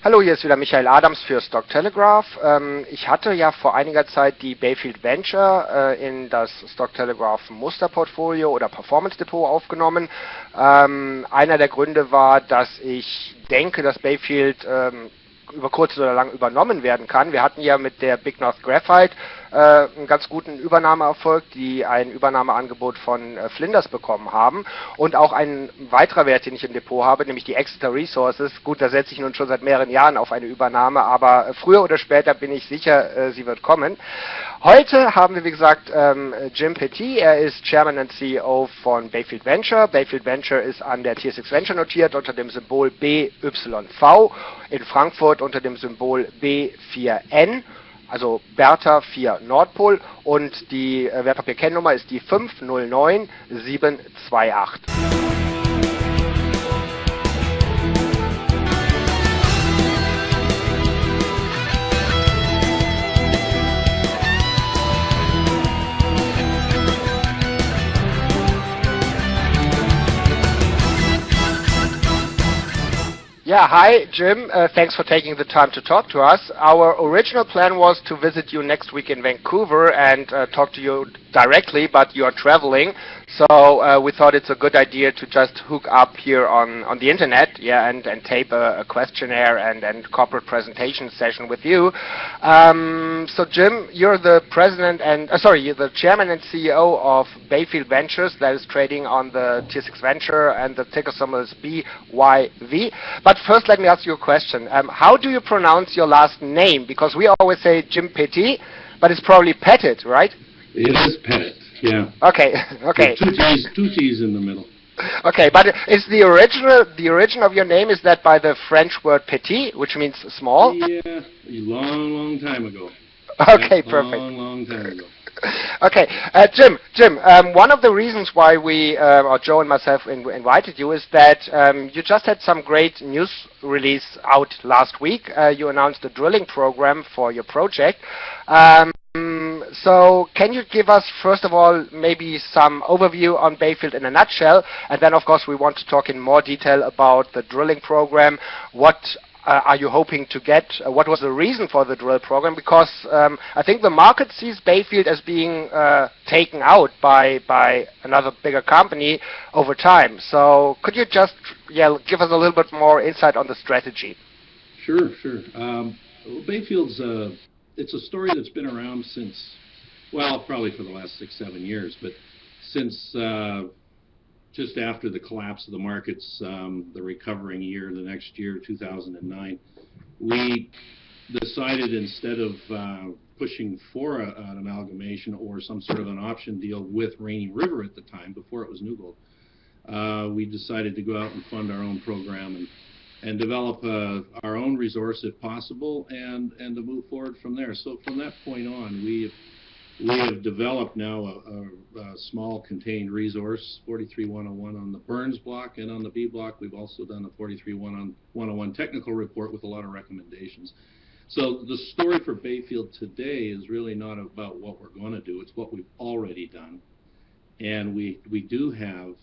Hallo, hier ist wieder Michael Adams für Stock-Telegraph. Ich hatte ja vor einiger Zeit die Bayfield Venture in das Stock-Telegraph Musterportfolio oder Performance Depot aufgenommen. Einer der Gründe war, dass ich denke, dass Bayfield über kurz oder lang übernommen werden kann. Wir hatten ja mit der Big North Graphite einen ganz guten Übernahmeerfolg, die ein Übernahmeangebot von Flinders bekommen haben. Und auch ein weiterer Wert, den ich im Depot habe, nämlich die Exeter Resources. Gut, da setze ich nun schon seit mehreren Jahren auf eine Übernahme, aber früher oder später bin ich sicher, sie wird kommen. Heute haben wir, wie gesagt, Jim Pettit. Er ist Chairman and CEO von Bayfield Venture. Bayfield Venture ist an der TSX Venture notiert unter dem Symbol B.YV, in Frankfurt unter dem Symbol B4N. Also Bertha 4 Nordpol, und die Wertpapierkennnummer ist die 509728. Yeah, hi Jim, thanks for taking the time to talk to us. Our original plan was to visit you next week in Vancouver and talk to you directly, but you are traveling, so we thought it's a good idea to just hook up here on the internet, yeah, and tape a questionnaire and corporate presentation session with you. So Jim, you're the president and you're the chairman and CEO of Bayfield Ventures, that is trading on the TSX Venture, and the ticker symbol is V.BYV. But first, let me ask you a question. How do you pronounce your last name? Because we always say Jim Pettit, but it's probably Pettit, right? It is Pettit, yeah. Okay, okay. Two T's in the middle. Okay, but is the origin of your name, is that by the French word petit, which means small? Yeah, a long time ago. Okay, yeah, perfect. Long time ago. Okay, Jim, one of the reasons why we, or Joe and myself, invited you is that you just had some great news release out last week. You announced a drilling program for your project. So can you give us, first of all, maybe some overview on Bayfield in a nutshell, and then, of course, we want to talk in more detail about the drilling program. What are you hoping to get? What was the reason for the drill program? Because I think the market sees Bayfield as being taken out by another bigger company over time. So could you just give us a little bit more insight on the strategy? Sure. Well, Bayfield's it's a story that's been around since, well, probably for the last 6-7 years, but since just after the collapse of the markets, the recovering year, the next year, 2009, we decided, instead of pushing for an amalgamation or some sort of an option deal with Rainy River at the time, before it was New Gold, we decided to go out and fund our own program and develop our own resource if possible, and to move forward from there. So from that point on, we have developed now a small contained resource, 43-101 on the Burns block, and on the B block we've also done a 43-101 technical report with a lot of recommendations. So the story for Bayfield today is really not about what we're going to do, it's what we've already done. And we do have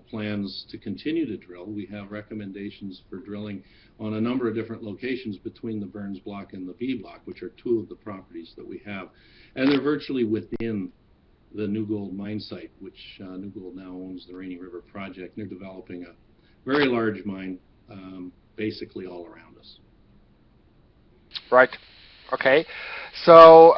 plans to continue to drill. We have recommendations for drilling on a number of different locations between the Burns block and the B block, which are two of the properties that we have. And they're virtually within the New Gold mine site, which New Gold now owns the Rainy River project. And they're developing a very large mine basically all around us. Right. Okay. So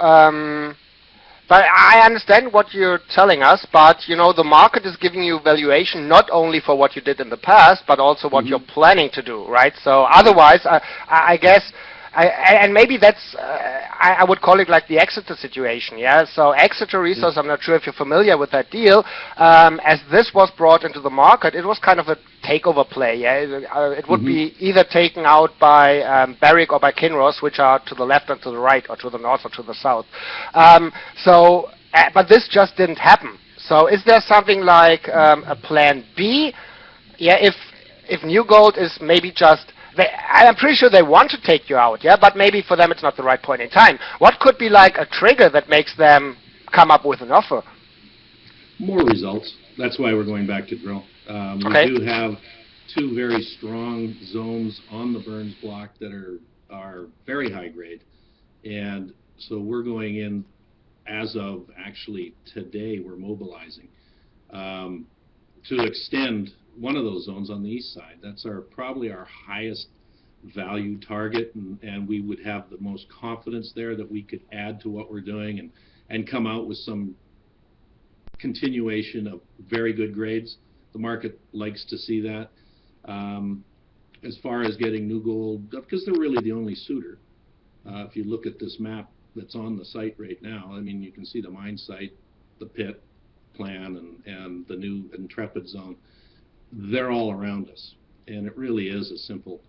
but I understand what you're telling us, but you know, the market is giving you valuation not only for what you did in the past, but also what you're planning to do, right? So otherwise, I guess, and maybe that's, I would call it like the Exeter situation, yeah? So Exeter Resources, I'm not sure if you're familiar with that deal. As this was brought into the market, it was kind of a takeover play, yeah? It would be either taken out by Barrick or by Kinross, which are to the left and to the right, or to the north or to the south. But this just didn't happen. So is there something like a plan B? Yeah, if New Gold is maybe just, I'm pretty sure they want to take you out, yeah, but maybe for them it's not the right point in time. What could be like a trigger that makes them come up with an offer? More results. That's why we're going back to drill. We do have two very strong zones on the Burns block that are are very high grade, and so we're going in as of actually today. We're mobilizing to extend one of those zones on the east side. That's probably our highest value target, and we would have the most confidence there that we could add to what we're doing and come out with some continuation of very good grades. The market likes to see that. As far as getting New Gold, because they're really the only suitor. If you look at this map that's on the site right now, I mean, you can see the mine site, the pit plan, and the new Intrepid zone. They're all around us, and it really is a simple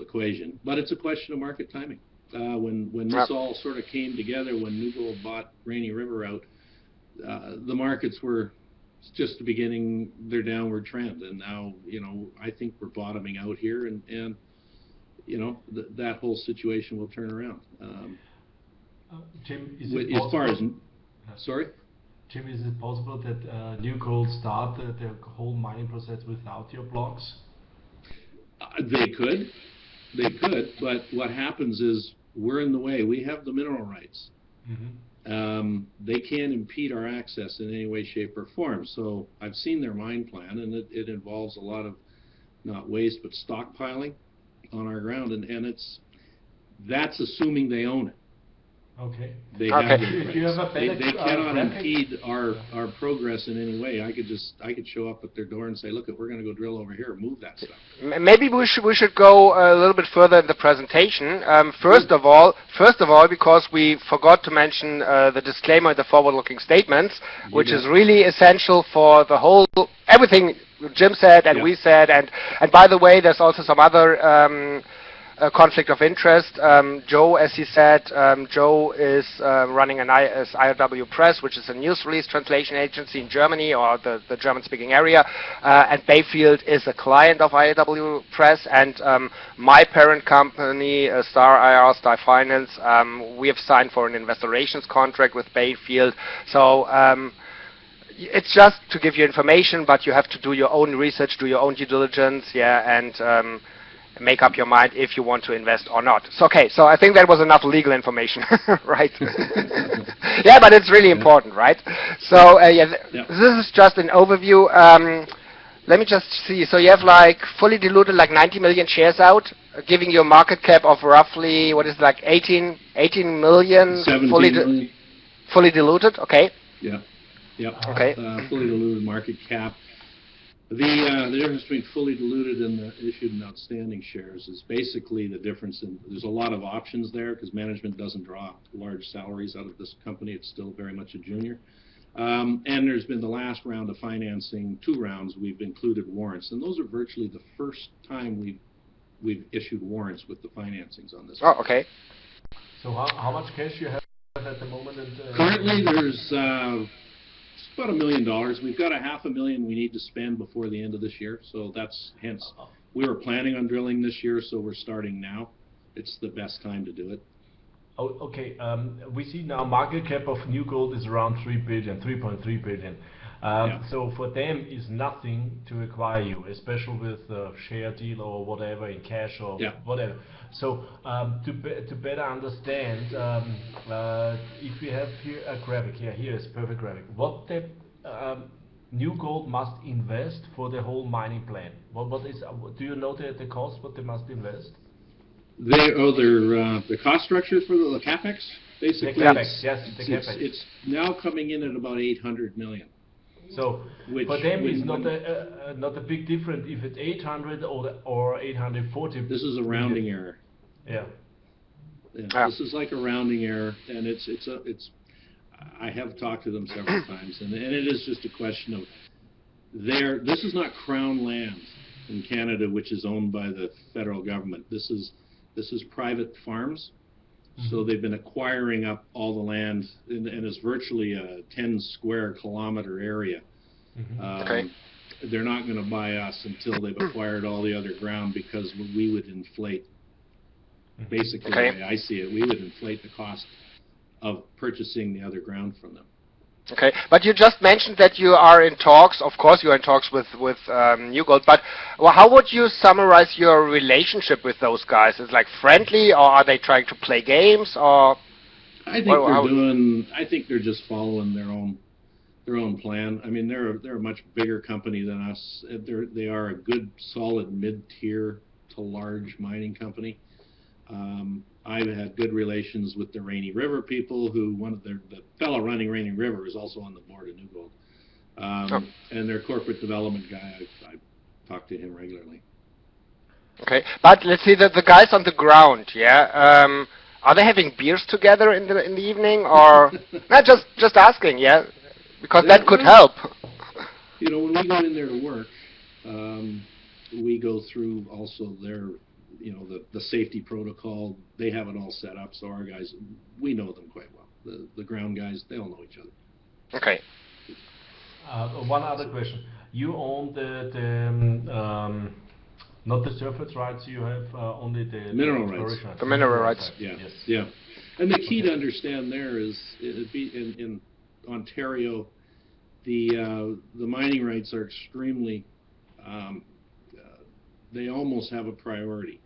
equation. But it's a question of market timing. When this all sort of came together, when New Gold bought Rainy River out, the markets were just beginning their downward trend, and now, you know, I think we're bottoming out here, and you know, that whole situation will turn around. Jim, is it as far as sorry? Jim, is it possible that New Gold start the whole mining process without your blocks? They could, but what happens is we're in the way. We have the mineral rights. Mm-hmm. They can't impede our access in any way, shape, or form. So I've seen their mine plan, and it involves a lot of not waste but stockpiling on our ground, and that's assuming they own it. Okay. They have they cannot impede our progress in any way. I could show up at their door and say, look, we're going to go drill over here, move that stuff. Maybe we should go a little bit further in the presentation. First of all, because we forgot to mention the disclaimer, the forward-looking statements, which is really essential for the whole everything Jim said and we said, and by the way, there's also some other conflict of interest. Joe, as he said, Joe is running an IRW Press, which is a news release translation agency in Germany, or the German-speaking area, and Bayfield is a client of IRW Press, and my parent company, Star IR, Star Finance, we have signed for an investor relations contract with Bayfield. So it's just to give you information, but you have to do your own research, do your own due diligence, and make up your mind if you want to invest or not. So, okay, so I think that was enough legal information, right? Yeah, but it's really important, right? So, this is just an overview. Let me just see. So you have like fully diluted like 90 million shares out, giving you a market cap of roughly, what is it, like 18 million? 17 million. Fully diluted, okay. Yeah. Okay. Fully diluted market cap. The difference between fully diluted and the issued and outstanding shares is basically the difference in, there's a lot of options there because management doesn't draw large salaries out of this company. It's still very much a junior. And there's been the last round of financing, 2 rounds, we've included warrants. And those are virtually the first time we've issued warrants with the financings on this. Oh, okay. So how much cash you have at the moment? Currently there's about $1 million. We've got $500,000 we need to spend before the end of this year, so that's hence we were planning on drilling this year, so we're starting now. It's the best time to do it. Oh, okay. We see now market cap of New Gold is around 3 billion, 3.3 billion. So for them is nothing to acquire you, especially with a share deal or whatever in cash or whatever. So to better understand, if we have here a graphic, here is perfect graphic. What the New Gold must invest for the whole mining plan? What is? Do you know the cost? What they must invest? The cost structure for the capex, basically. The capex, yes, the capex. It's now coming in at about 800 million. So for them it's not a big difference if it's 800 or 840. This is a rounding error. Yeah. This is like a rounding error, and it's. I have talked to them several times, and it is just a question of this is not Crown land in Canada, which is owned by the federal government. This is private farms. So they've been acquiring up all the land, and it's virtually a 10 square kilometer area. They're not going to buy us until they've acquired all the other ground, because we would inflate, basically the way I see it, we would inflate the cost of purchasing the other ground from them. Okay, but you just mentioned that you are in talks. Of course, you are in talks with New Gold. But how would you summarize your relationship with those guys? Is it like friendly, or are they trying to play games, or? I think I think they're just following their own plan. I mean, they're a much bigger company than us. They are a good, solid mid-tier to large mining company. I've had good relations with the Rainy River people, who the fellow running Rainy River is also on the board of New Gold. And their corporate development guy, I talk to him regularly. Okay, but let's see the guys on the ground, yeah? Are they having beers together in the evening, or not? Just asking, yeah, because that could help. You know, when we go in there to work, we go through also their, you know, the safety protocol. They have it all set up, so our guys, we know them quite well. The ground guys, they all know each other. Okay. One other question. You own not the surface rights, you have only the mineral rights. The mineral rights. Yeah, yes. Yeah. And the key to understand there is, in Ontario, the mining rights are extremely, they almost have a priority,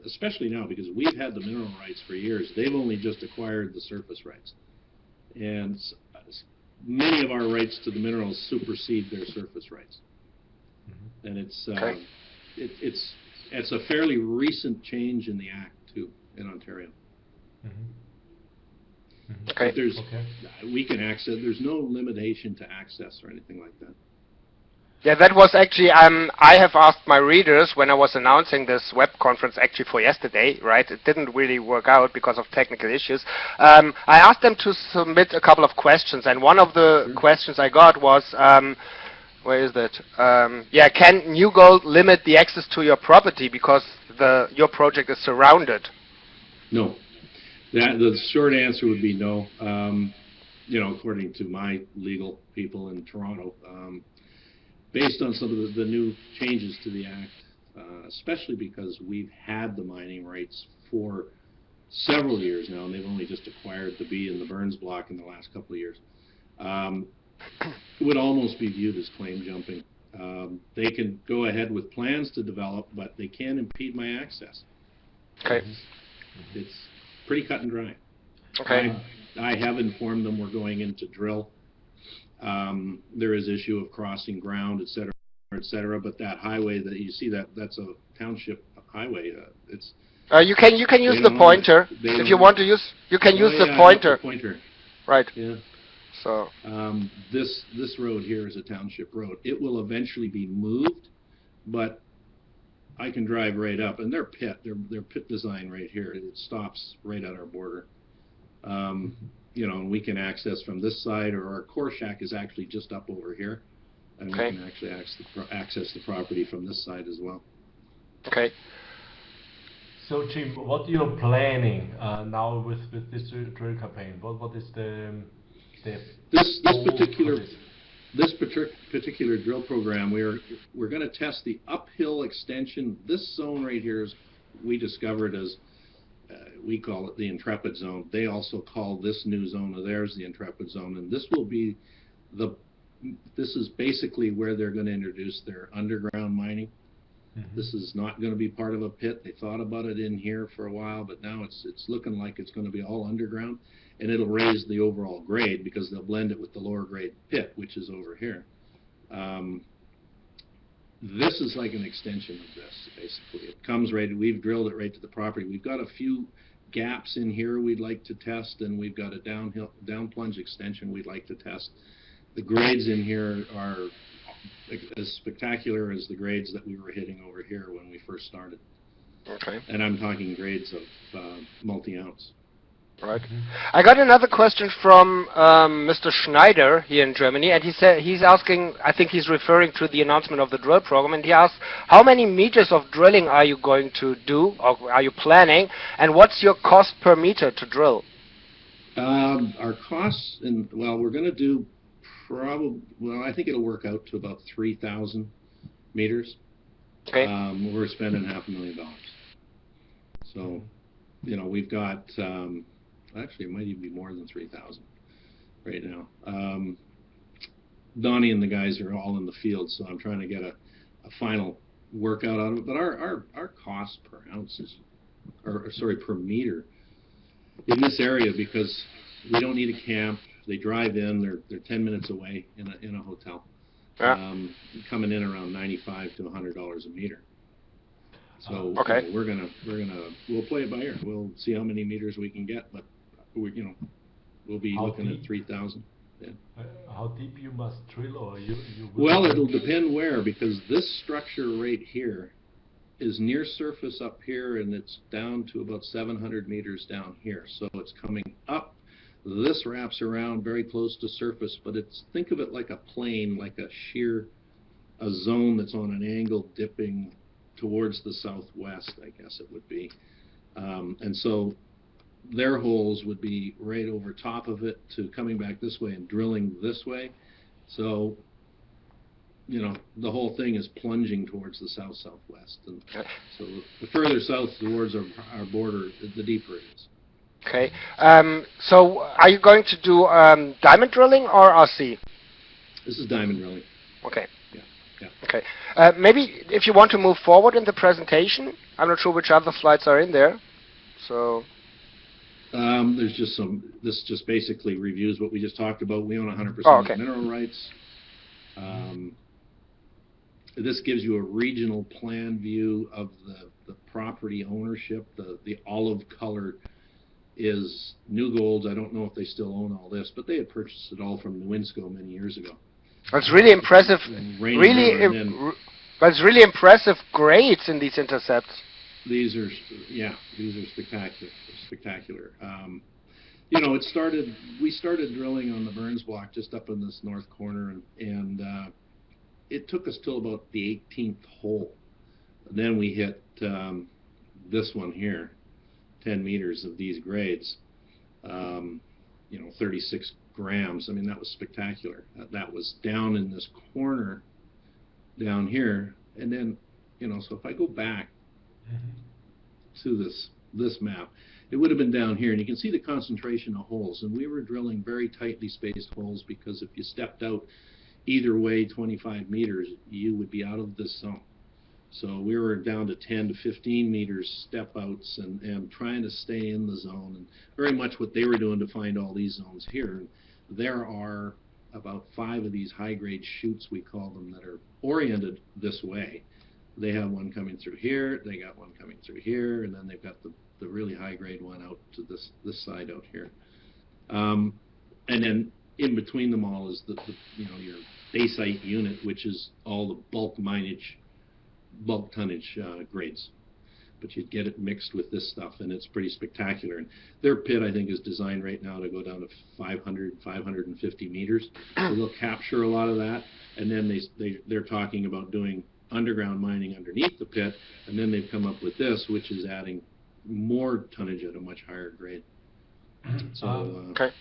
especially now, because we've had the mineral rights for years. They've only just acquired the surface rights. And many of our rights to the minerals supersede their surface rights. Mm-hmm. And it's a fairly recent change in the Act, too, in Ontario. Mm-hmm. Mm-hmm. Okay. We can access, there's no limitation to access or anything like that. Yeah, that was actually, I have asked my readers when I was announcing this web conference actually for yesterday, right? It didn't really work out because of technical issues. I asked them to submit a couple of questions, and one of the questions I got was, where is that? Yeah, can New Gold limit the access to your property because your project is surrounded? No. The short answer would be no. You know, according to my legal people in Toronto, based on some of the new changes to the Act, especially because we've had the mining rights for several years now, and they've only just acquired the B and the Burns block in the last couple of years, it would almost be viewed as claim jumping. They can go ahead with plans to develop, but they can't impede my access. Okay. It's pretty cut and dry. Okay. I have informed them we're going in to drill. There is issue of crossing ground, et cetera, but that highway that you see, that's a township highway. It's you can use the pointer if you want to use. You can use the pointer. Right. Yeah. So this road here is a township road. It will eventually be moved, but I can drive right up, and their pit design right here, it stops right at our border. You know, and we can access from this side, or our core shack is actually just up over here, and we can actually access the property from this side as well. Okay. So, Jim, what you're planning now with this drill campaign? What is this particular drill program? We're going to test the uphill extension. This zone right here is we discovered as we call it the Intrepid Zone. They also call this new zone of theirs the Intrepid Zone, and this will be this is basically where they're going to introduce their underground mining. Mm-hmm. This is not going to be part of a pit. They thought about it in here for a while, but now it's looking like it's going to be all underground, and it'll raise the overall grade because they'll blend it with the lower grade pit, which is over here. This is like an extension of this, basically. It comes right, we've drilled it right to the property. We've got a few gaps in here we'd like to test, and we've got a down plunge extension we'd like to test. The grades in here are as spectacular as the grades that we were hitting over here when we first started. Okay. And I'm talking grades of multi-ounce. Right. I got another question from Mr. Schneider here in Germany, and he's asking, I think he's referring to the announcement of the drill program, and he asks, how many meters of drilling are you going to do, or are you planning, and what's your cost per meter to drill? Our costs, we're going to do I think it'll work out to about 3,000 meters. Okay. We're spending $500,000. So, you know, we've got, actually it might even be more than 3,000. right now. Donnie and the guys are all in the field, so I'm trying to get a final workout out of it. But our cost per ounce is, or sorry, per meter in this area, because we don't need a camp. They drive in. They're 10 minutes away in a hotel. Yeah. Coming in around $95 to $100 a meter. So okay. We'll play it by ear. We'll see how many meters we can get, but we'll be looking at 3,000. Yeah. How deep you must drill, or you Well, it'll depend where, because this structure right here is near surface up here, and it's down to about 700 meters down here. So it's coming up. This wraps around very close to surface, but think of it like a plane, like a zone that's on an angle dipping towards the southwest, I guess it would be. And so their holes would be right over top of it to coming back this way and drilling this way. So, the whole thing is plunging towards the south-southwest. And so the further south towards our border, the deeper it is. Okay. So are you going to do diamond drilling or RC? This is diamond drilling. Okay. Yeah. Okay. Maybe if you want to move forward in the presentation, I'm not sure which other slides are in there. So. There's just this just basically reviews what we just talked about. We own 100% of mineral rights. This gives you a regional plan view of the property ownership. The olive color is New Gold's. I don't know if they still own all this, but they had purchased it all from Newinsko many years ago. That's really impressive. But it's really impressive grades in these intercepts. These are spectacular. We started drilling on the Burns block just up in this north corner, and it took us till about the 18th hole. And then we hit this one here, 10 meters of these grades, 36 grams. I mean, that was spectacular. That was down in this corner down here. And then, so if I go back to this map, it would have been down here, and you can see the concentration of holes. And we were drilling very tightly spaced holes, because if you stepped out either way 25 meters, you would be out of this zone. So we were down to 10 to 15 meters step outs and trying to stay in the zone, and very much what they were doing to find all these zones here. There are about 5 of these high-grade chutes, we call them, that are oriented this way. They have one coming through here, they got one coming through here, and then they've got the really high-grade one out to this side out here. And then in between them all is your basite unit, which is all the bulk tonnage grades. But you'd get it mixed with this stuff, and it's pretty spectacular. And their pit, I think, is designed right now to go down to 550 meters. So they'll capture a lot of that, and then they're talking about doing underground mining underneath the pit, and then they've come up with this, which is adding more tonnage at a much higher grade. So, okay.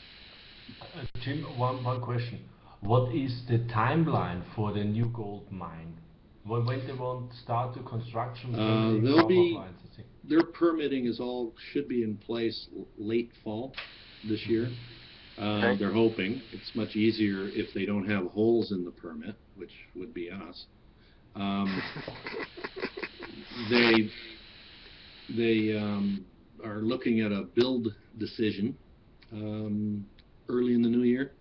Jim, one question. What is the timeline for the New Gold mine? When they want to start the construction? Their permitting should be in place late fall this year. They're hoping. It's much easier if they don't have holes in the permit, which would be us. They are looking at a build decision early in the new year.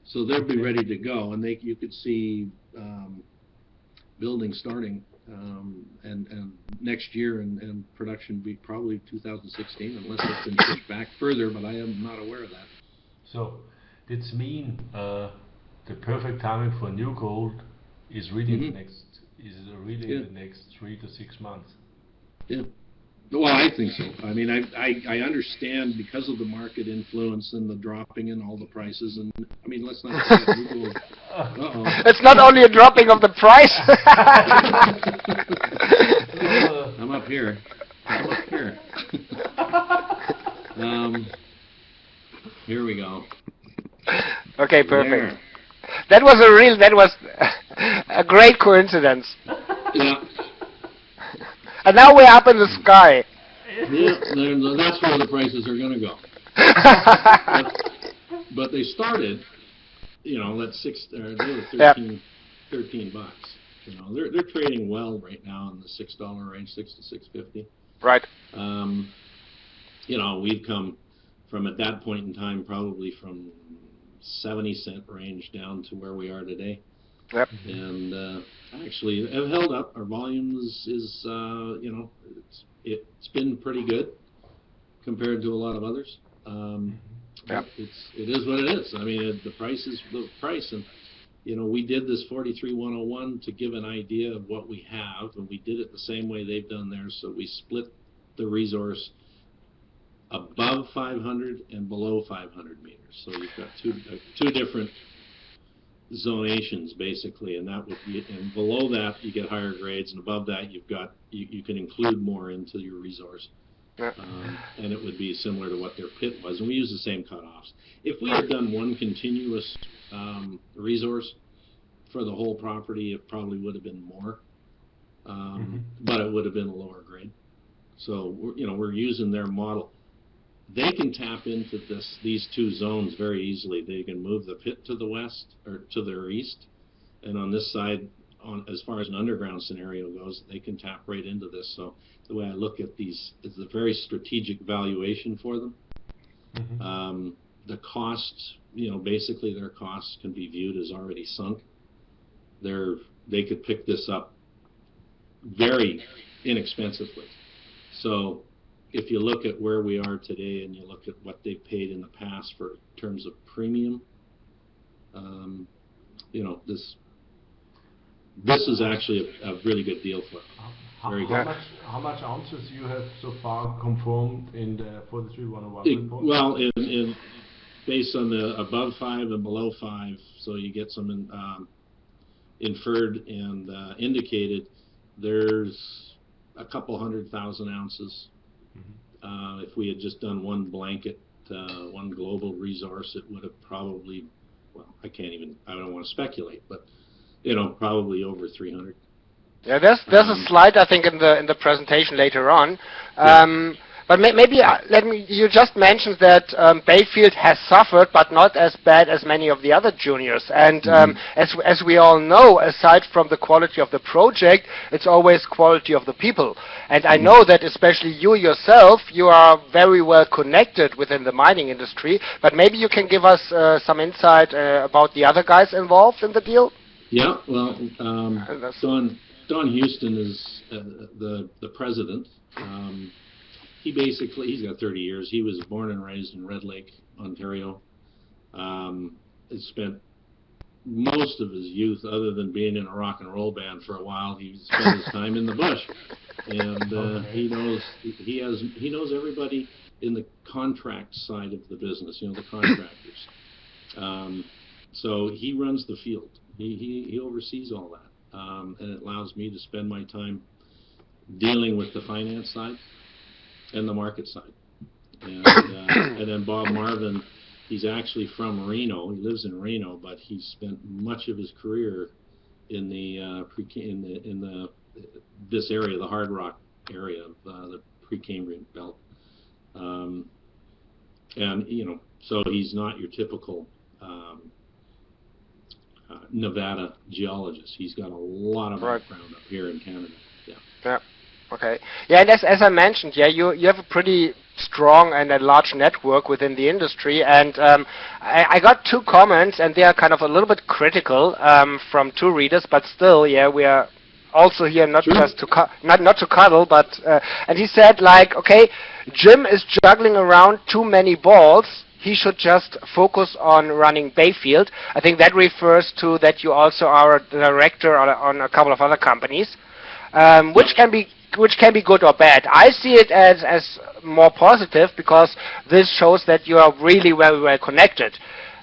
So they'll be ready to go, and you could see building starting and next year, and production be probably 2016, unless it's been pushed back further, but I am not aware of that. So this means the perfect timing for New Gold is really the next the next 3 to 6 months. Yeah. Well, I think so. I mean, I understand because of the market influence and the dropping in all the prices, and I mean, let's not forget Google. It's not only a dropping of the price. I'm up here. Here we go. Okay, perfect. There. That was a great coincidence. Yeah. And now we're up in the sky. Yeah, that's where the prices are going to go. but they started, you know, at they were 13 bucks. You know, they're trading well right now in the $6 range, $6 to $6.50. Right. You know, we've come from at that point in time probably from 70-cent range down to where we are today. Yep. And actually have held up. Our volumes is you know, it's been pretty good compared to a lot of others. Yep. It is what it is. I mean, the price is the price, and you know, we did this 43-101 to give an idea of what we have, and we did it the same way they've done theirs. So we split the resource above 500 and below 500 meters. So you've got two different zonations basically, and that would be, and below that you get higher grades, and above that you've got you can include more into your resource. And it would be similar to what their pit was, and we use the same cutoffs. If we had done one continuous resource for the whole property, it probably would have been more, but it would have been a lower grade. So we're using their model. They can tap into these two zones very easily. They can move the pit to the west or to their east, and on this side, as far as an underground scenario goes, they can tap right into this. So the way I look at these is a very strategic valuation for them. The costs, basically their costs can be viewed as already sunk. They could pick this up very inexpensively. So if you look at where we are today and you look at what they've paid in the past for in terms of premium, this is actually a really good deal for them. Very good. How much ounces you have so far confirmed in the 43-101 report? Well, based on the above 5 and below 5, so you get some inferred and indicated, there's a couple 100,000 ounces. If we had just done one blanket, one global resource, it would have probably, I don't want to speculate, but probably over 300. Yeah, there's a slide I think in the presentation later on. But maybe you just mentioned that Bayfield has suffered, but not as bad as many of the other juniors. And as we all know, aside from the quality of the project, it's always quality of the people. And I know that especially you yourself, you are very well connected within the mining industry. But maybe you can give us some insight about the other guys involved in the deal. Yeah, well, Don Houston is the president. He's got 30 years. He was born and raised in Red Lake, Ontario. He spent most of his youth, other than being in a rock and roll band for a while, he spent his time in the bush. And he knows everybody in the contract side of the business, the contractors. So he runs the field. He oversees all that. And it allows me to spend my time dealing with the finance side and the market side. And then Bob Marvin, he's actually from Reno. He lives in Reno, but he spent much of his career in this area, the hard rock area of the Precambrian belt. So he's not your typical Nevada geologist. He's got a lot of background up here in Canada. Yeah. Okay. Yeah, and as I mentioned, you have a pretty strong and a large network within the industry, and I got two comments, and they are kind of a little bit critical from two readers, but still, we are also here not just to not to cuddle, but and he said okay, Jim is juggling around too many balls. He should just focus on running Bayfield. I think that refers to that you also are a director on a couple of other companies, which can be good or bad. I see it as more positive because this shows that you are really very well connected.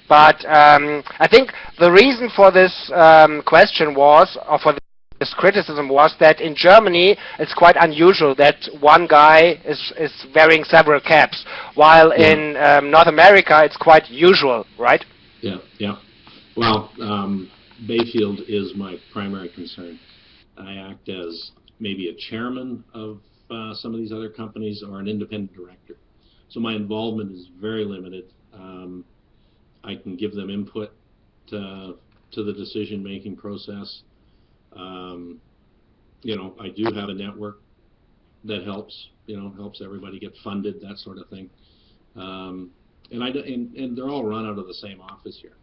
But I think the reason for this question was, or for this criticism was, that in Germany it's quite unusual that one guy is wearing several caps, while in North America it's quite usual, right? Yeah. Well, Bayfield is my primary concern. I act as maybe a chairman of some of these other companies or an independent director. So my involvement is very limited. I can give them input to the decision-making process. I do have a network that helps everybody get funded, that sort of thing. And they're all run out of the same office here.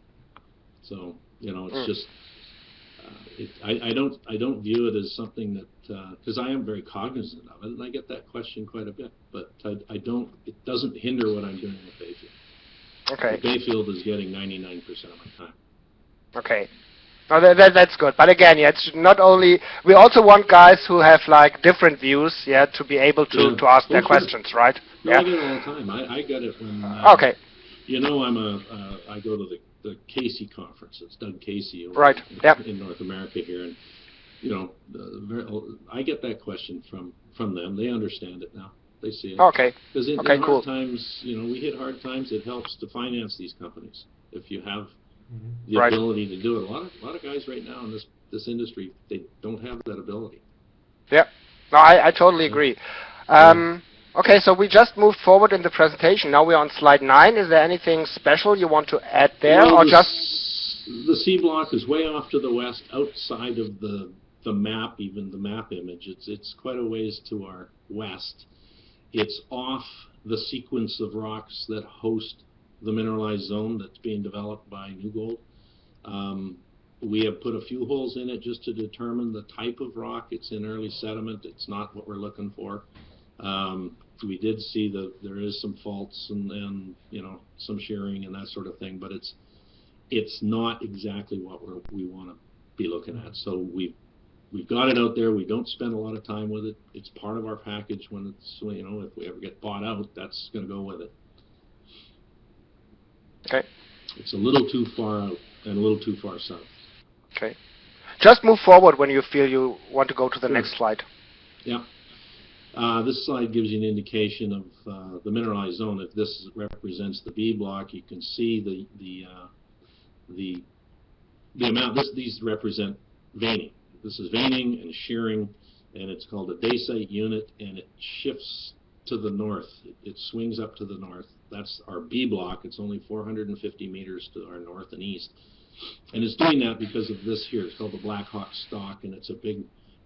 So, it's just, I don't view it as something that, because I am very cognizant of it, and I get that question quite a bit, but it doesn't hinder what I'm doing with Bayfield. Okay. Bayfield is getting 99% of my time. Okay. No, that's good. But again, it's not only, we also want guys who have like different views, to be able to ask their questions, right? No, I get it all the time. I get it when, okay. I go to the Casey conference. It's Doug Casey over right. in North America here, and I get that question from them. They understand it now. They see it. Okay. Because in cool. hard times, we hit hard times. It helps to finance these companies if you have the ability to do it. A lot of guys right now in this industry, they don't have that ability. Yeah. No, I totally agree. Okay, so we just moved forward in the presentation. Now we're on slide 9. Is there anything special you want to add there, or just the C block is way off to the west, outside of the map, even the map image. It's quite a ways to our west. It's off the sequence of rocks that host the mineralized zone that's being developed by New Gold. We have put a few holes in it just to determine the type of rock. It's in early sediment. It's not what we're looking for. We did see that there is some faults and some shearing and that sort of thing, but it's not exactly what we want to be looking at. So we've got it out there. We don't spend a lot of time with it. It's part of our package when it's if we ever get bought out, that's going to go with it. Okay. It's a little too far out and a little too far south. Okay. Just move forward when you feel you want to go to the next slide. Yeah. This slide gives you an indication of the mineralized zone. If this represents the B block, you can see the amount. These represent veining. This is veining and shearing, and it's called a dacite unit, and it shifts to the north. It swings up to the north. That's our B block. It's only 450 meters to our north and east. And it's doing that because of this here. It's called the Black Hawk Stock, and it's a big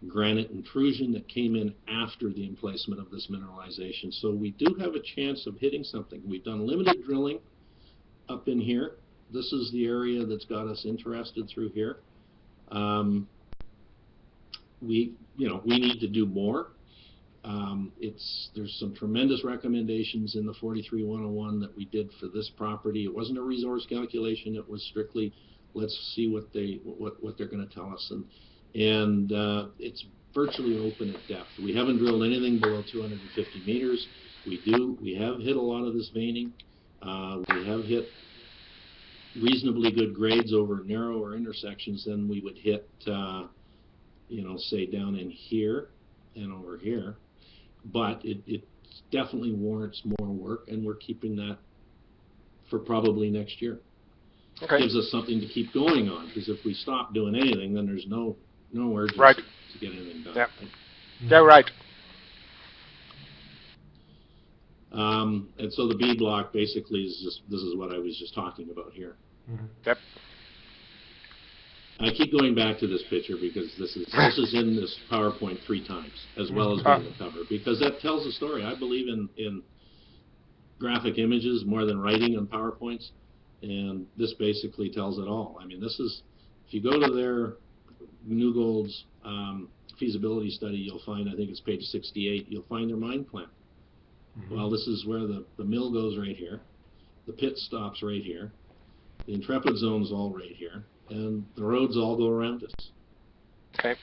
granite intrusion that came in after the emplacement of this mineralization. So we do have a chance of hitting something. We've done limited drilling up in here. This is the area that's got us interested through here. We need to do more. There's some tremendous recommendations in the 43-101 that we did for this property. It wasn't a resource calculation. It was strictly, let's see what they're going to tell us. And it's virtually open at depth. We haven't drilled anything below 250 meters. We have hit a lot of this veining. We have hit reasonably good grades over narrower intersections than we would hit, say down in here and over here. But it definitely warrants more work, and we're keeping that for probably next year. Okay. Gives us something to keep going on, because if we stop doing anything, then there's no urgency to get anything done. Yeah. Yeah, right. And so the B block basically is this is what I was just talking about here. Yep. I keep going back to this picture because this is in this PowerPoint 3 times, as well as being the cover, because that tells a story. I believe in graphic images more than writing on PowerPoints, and this basically tells it all. I mean, this is, if you go to their New Gold's feasibility study, you'll find, I think it's page 68, you'll find their mine plan. Well, this is where the mill goes right here, the pit stops right here, the Intrepid zone's all right here, and the roads all go around us. Okay.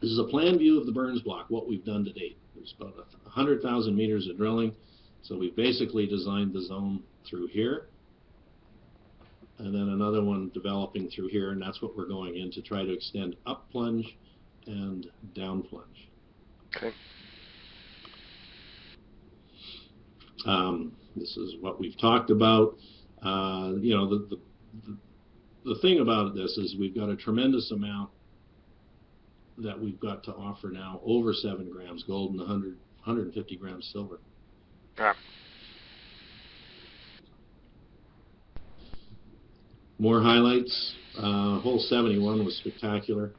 This is a plan view of the Burns block, what we've done to date. There's about 100,000 meters of drilling, so we've basically designed the zone through here, and then another one developing through here, and that's what we're going in to try to extend up plunge and down plunge. Okay. This is what we've talked about. The thing about this is we've got a tremendous amount that we've got to offer now, over 7 grams gold and 150 grams silver. Yeah. More highlights. Hole 71 was spectacular.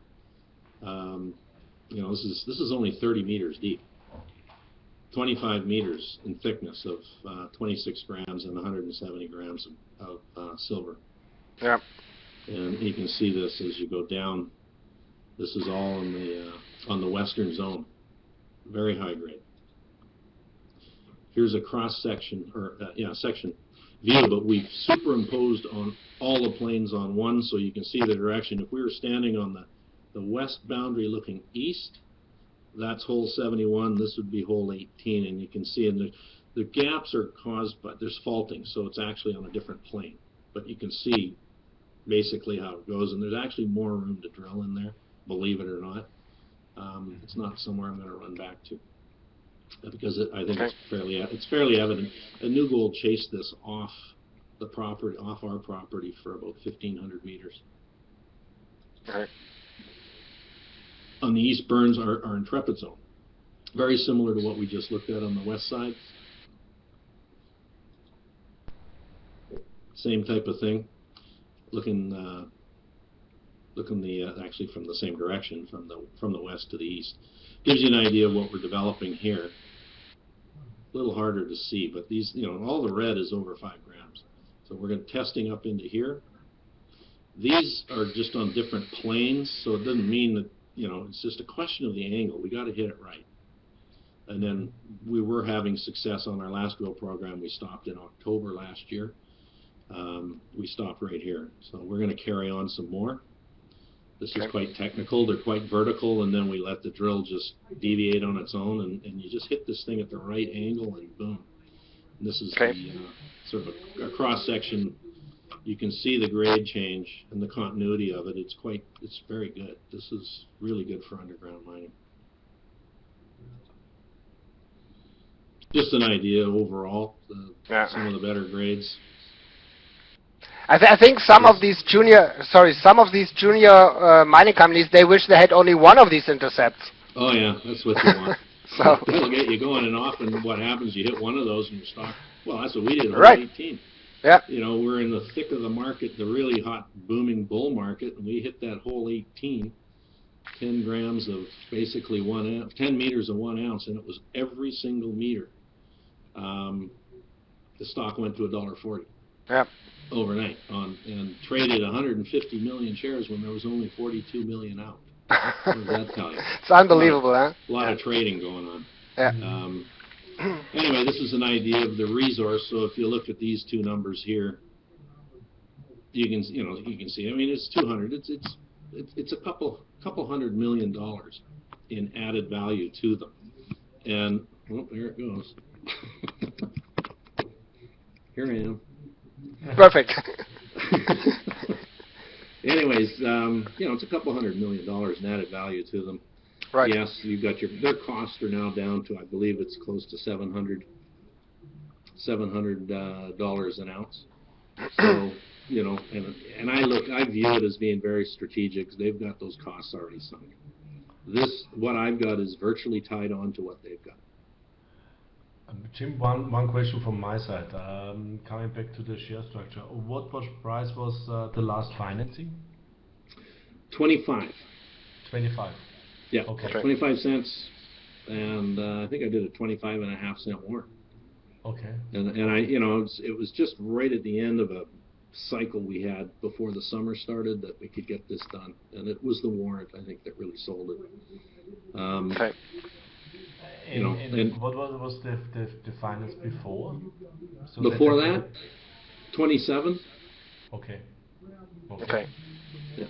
This is only 30 meters deep, 25 meters in thickness of 26 grams and 170 grams of silver. Yeah. And you can see this as you go down. This is all on the western zone, very high grade. Here's a cross section, or section view, but we've superimposed on all the planes on one, so you can see the direction. If we were standing on the west boundary looking east, that's hole 71. This would be hole 18, and you can see the gaps are caused by there's faulting, so it's actually on a different plane. But you can see basically how it goes, and there's actually more room to drill in there, believe it or not. It's not somewhere I'm going to run back to because I think it's fairly evident. A New Gold chased this off the property, off our property, for about 1,500 meters. Okay. On the East Burns, our Intrepid zone, very similar to what we just looked at on the west side. Same type of thing. Looking actually from the same direction, from the west to the east. Gives you an idea of what we're developing here. A little harder to see, but these, all the red is over 5 grams. So we're going to testing up into here. These are just on different planes, so it doesn't mean that, it's just a question of the angle. We got to hit it right. And then we were having success on our last drill program. We stopped in October last year. We stopped right here. So we're going to carry on some more. This is quite technical. They're quite vertical, and then we let the drill just deviate on its own, and you just hit this thing at the right angle, and boom. And this is the sort of a cross-section. You can see the grade change and the continuity of it. It's very good. This is really good for underground mining. Just an idea overall, some of the better grades. I think some of these junior mining companies, they wish they had only one of these intercepts. Oh yeah, that's what you want. So that'll get you going and off, and what happens? You hit one of those and you're stock. Well, that's what we did. Right. 18. Yeah. We're in the thick of the market, the really hot, booming bull market, and we hit that hole 18, 10 grams of basically 1 ounce, 10 meters of 1 ounce, and it was every single meter. The stock went to $1.40. Yeah. Overnight and traded 150 million shares when there was only 42 million out. What does that tell you? It's unbelievable, A lot of trading going on. Yeah. Anyway, this is an idea of the resource. So if you look at these two numbers here, you can see. I mean, it's 200. It's a couple $100 million in added value to them. And there it goes. Here I am. Perfect. Anyways, it's a couple $100 million in added value to them. Right. Yes, you've got their costs are now down to, I believe it's close to $700 an ounce. So, and I view it as being very strategic. They've got those costs already sunk. What I've got is virtually tied on to what they've got. Jim, one question from my side. Coming back to the share structure, what price was the last financing? 25. 25. Yeah. Okay. 25 cents, and I think I did a 25.5-cent warrant. Okay. And it was just right at the end of a cycle we had before the summer started that we could get this done, and it was the warrant I think that really sold it. Okay. And what was the finance before? So before that, 27. Okay. Okay. Yeah.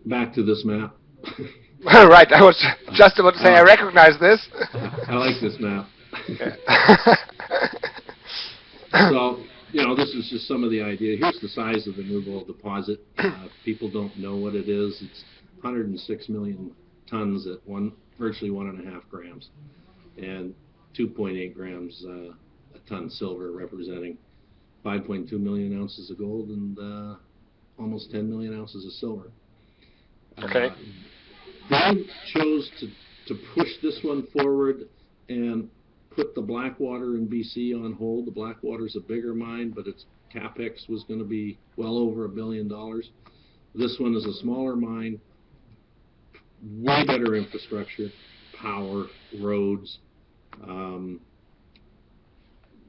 Back to this map. Right, I was just about to say I recognize this. I like this map. So, this is just some of the idea. Here's the size of the New Gold deposit. People don't know what it is. It's 106 million tons at virtually 1.5 grams, and 2.8 grams a ton silver, representing 5.2 million ounces of gold and almost 10 million ounces of silver. Okay. They chose to push this one forward and put the Blackwater in BC on hold. The Blackwater's a bigger mine, but its capex was going to be well over $1 billion. This one is a smaller mine, way better infrastructure, power, roads,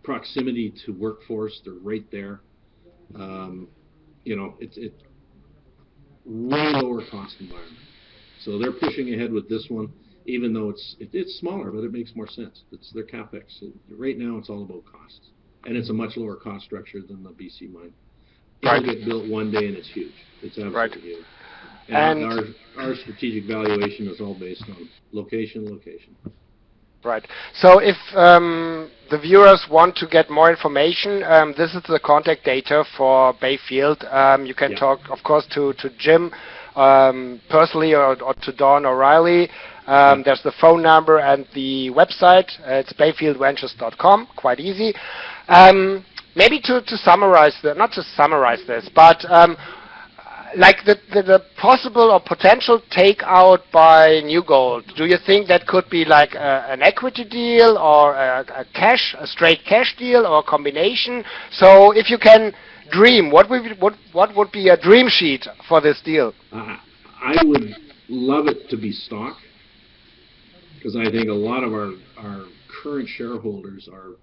proximity to workforce. They're right there. It's way lower cost environment. So they're pushing ahead with this one, even though it's smaller, but it makes more sense. It's their capex. Right now, it's all about costs, and it's a much lower cost structure than the BC mine. It'll get built one day, and it's huge. It's absolutely huge. And our strategic valuation is all based on location. Right. So if the viewers want to get more information, this is the contact data for Bayfield. You can talk, of course, to Jim personally or to Don O'Reilly. There's the phone number and the website. It's bayfieldventures.com. Quite easy. Maybe to summarize, not to summarize this, but like the possible or potential takeout by New Gold, do you think that could be like an equity deal or a straight cash deal or a combination? So if you can dream, what would be a dream sheet for this deal? I would love it to be stock, because I think a lot of our current shareholders are,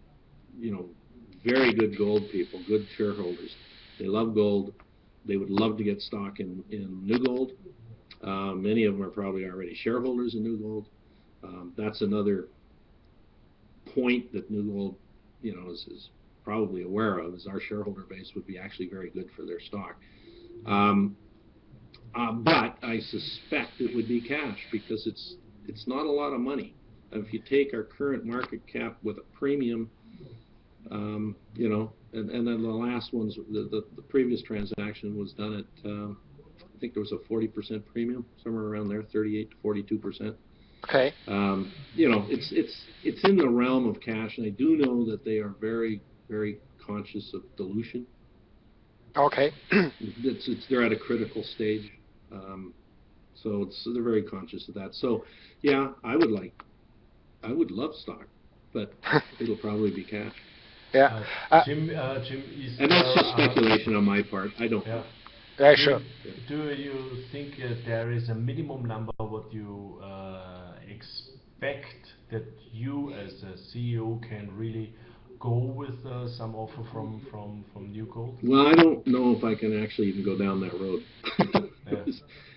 very good gold people, good shareholders. They love gold. They would love to get stock in New Gold. Many of them are probably already shareholders in New Gold. That's another point that New Gold, is probably aware of, is our shareholder base would be actually very good for their stock. But I suspect it would be cash, because it's not a lot of money. If you take our current market cap with a premium, and then the last one's, the previous transaction was done at, I think there was a 40% premium, somewhere around there, 38 to 42%. Okay. It's in the realm of cash, and I do know that they are very, very conscious of dilution. Okay. They're at a critical stage, so they're very conscious of that. So, yeah, I would love stock, but it'll probably be cash. Yeah. Jim is... And that's just speculation on my part. I don't know. Yeah, sure. Do you think there is a minimum number what you expect that you as a CEO can really go with some offer from New Gold? Well, I don't know if I can actually even go down that road.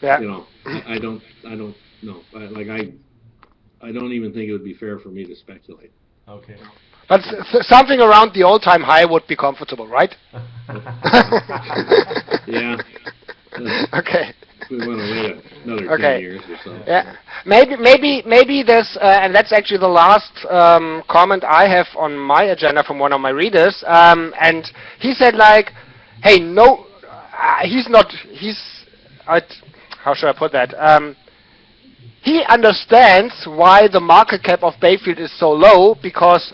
I don't know. I don't even think it would be fair for me to speculate. Okay. But something around the all-time high would be comfortable, right? Yeah. Okay. We want to wait another 10 years or so. Yeah. Maybe this, and that's actually the last comment I have on my agenda from one of my readers. And he said, like, hey, no, how should I put that? He understands why the market cap of Bayfield is so low, because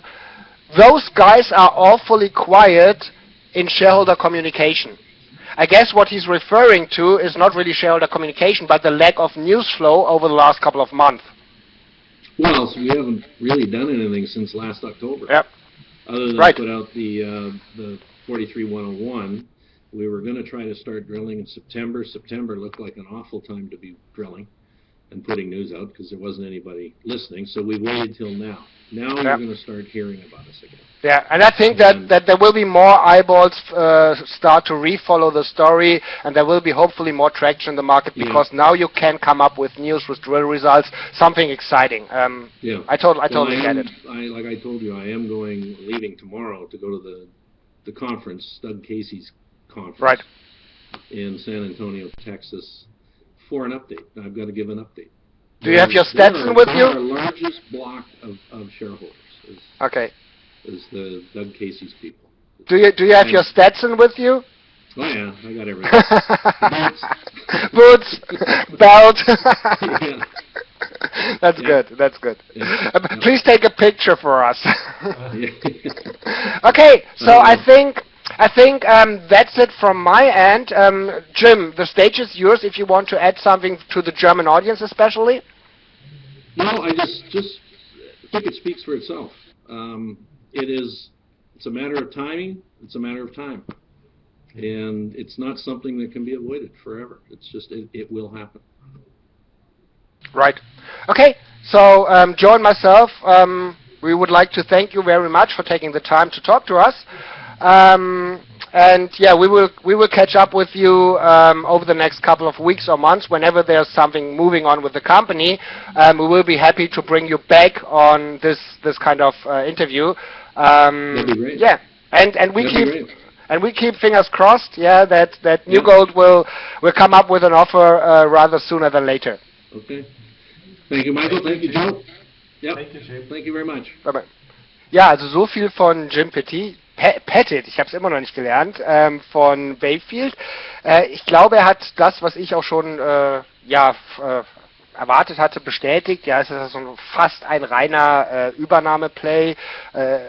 those guys are awfully quiet in shareholder communication. I guess what he's referring to is not really shareholder communication, but the lack of news flow over the last couple of months. Well, so we haven't really done anything since last October. Yep. Other than put out the 43-101. We were going to try to start drilling in September. September looked like an awful time to be drilling and putting news out, because there wasn't anybody listening. So we waited till now. Now we're going to start hearing about us again. Yeah, and I think that there will be more eyeballs start to refollow the story, and there will be hopefully more traction in the market, because now you can come up with news with drill results, something exciting. I totally get it. Like I told you, I am leaving tomorrow to go to the conference, Doug Casey's conference, in San Antonio, Texas, for an update. I've got to give an update. Do you have your Stetson with you? Our largest block of shareholders is the Doug Casey's people. Do you have your Stetson with you? Oh yeah, I got everything. Boots, belt. That's good. That's good. Yeah. Please take a picture for us. Okay, so I think that's it from my end. Jim, the stage is yours if you want to add something to the German audience especially. No, I just think it speaks for itself. it's a matter of timing, it's a matter of time. And it's not something that can be avoided forever. It's just, it will happen. Right. Okay, so Joe and myself, we would like to thank you very much for taking the time to talk to us. And yeah, we will catch up with you over the next couple of weeks or months. Whenever there's something moving on with the company, we will be happy to bring you back on this kind of interview. That'd be great. Yeah, and we keep fingers crossed. Yeah, that New Gold will come up with an offer rather sooner than later. Okay. Thank you, Michael. Thank you, Joe. Yep. Thank you, Jim. Thank you very much. Bye bye. Ja, also so viel von Jim Pettit. Pettit, ich habe es immer noch nicht gelernt, von Bayfield. Ich glaube, er hat das, was ich auch schon erwartet hatte, bestätigt. Ja, es ist so fast ein reiner Übernahmeplay.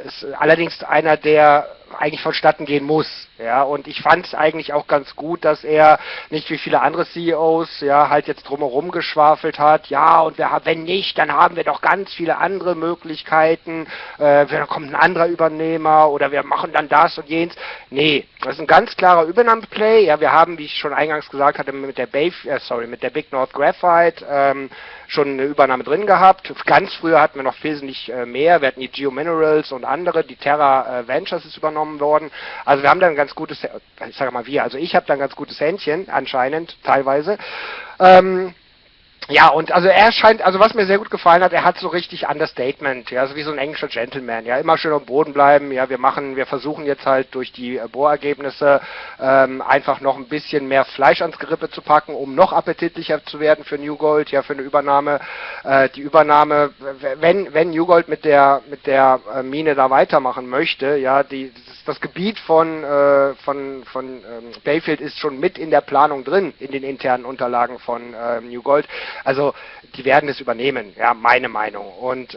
Ist allerdings einer, der eigentlich vonstatten gehen muss. Ja, und ich fand es eigentlich auch ganz gut, dass er nicht wie viele andere CEOs halt jetzt drumherum geschwafelt hat. Ja, und wenn nicht, dann haben wir doch ganz viele andere Möglichkeiten. Dann kommt ein anderer Übernehmer oder wir machen dann das und jenes. Nee, das ist ein ganz klarer Übernahmeplay. Ja, wir haben, wie ich schon eingangs gesagt hatte, mit der Big North Graphite schon eine Übernahme drin gehabt. Ganz früher hatten wir noch wesentlich mehr. Wir hatten die Geo Minerals und andere. Die Terra Ventures ist übernommen worden. Also wir haben da ein ganz gutes, ich sage mal wir, also ich habe da ein ganz gutes Händchen, anscheinend, teilweise. Ja, und also er scheint, also was mir sehr gut gefallen hat, er hat so richtig Understatement, ja, so wie so ein englischer Gentleman, ja, immer schön am Boden bleiben, ja, wir versuchen jetzt halt durch die Bohrergebnisse einfach noch ein bisschen mehr Fleisch ans Gerippe zu packen, um noch appetitlicher zu werden für New Gold, ja, für eine Übernahme. Die Übernahme, wenn New Gold mit der Mine da weitermachen möchte, ja, das Gebiet von Bayfield ist schon mit in der Planung drin, in den internen Unterlagen von New Gold. Also die werden es übernehmen, ja, meine Meinung. Und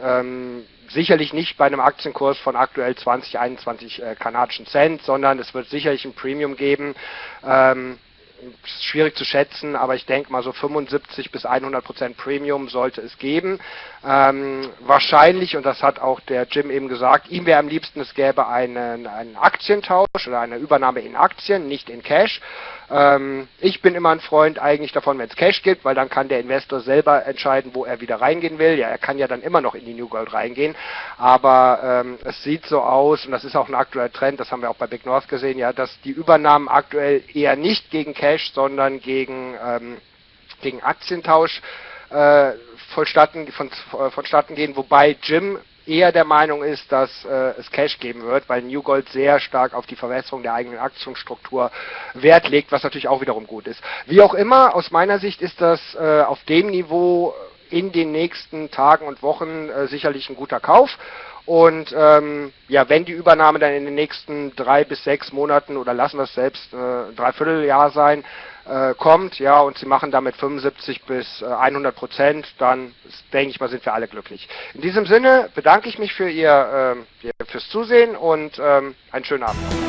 sicherlich nicht bei einem Aktienkurs von aktuell 20, 21 kanadischen Cent, sondern es wird sicherlich ein Premium geben. Ist schwierig zu schätzen, aber ich denke mal so 75 bis 100% Premium sollte es geben. Wahrscheinlich, und das hat auch der Jim eben gesagt, ihm wäre am liebsten, es gäbe einen Aktientausch oder eine Übernahme in Aktien, nicht in Cash. Ich bin immer ein Freund eigentlich davon, wenn es Cash gibt, weil dann kann der Investor selber entscheiden, wo er wieder reingehen will. Ja, er kann ja dann immer noch in die New Gold reingehen, aber es sieht so aus, und das ist auch ein aktueller Trend, das haben wir auch bei Big North gesehen, ja, dass die Übernahmen aktuell eher nicht gegen Cash, sondern gegen Aktientausch vonstatten gehen, wobei Jim eher der Meinung ist, dass es Cash geben wird, weil New Gold sehr stark auf die Verbesserung der eigenen Aktienstruktur Wert legt, was natürlich auch wiederum gut ist. Wie auch immer, aus meiner Sicht ist das auf dem Niveau in den nächsten Tagen und Wochen sicherlich ein guter Kauf. Und ja, wenn die Übernahme dann in den nächsten 3 bis 6 Monaten, oder lassen wir es selbst Dreivierteljahr sein, kommt, ja, und sie machen damit 75 bis 100%, dann denke ich mal, sind wir alle glücklich. In diesem Sinne bedanke ich mich fürs Zusehen und einen schönen Abend.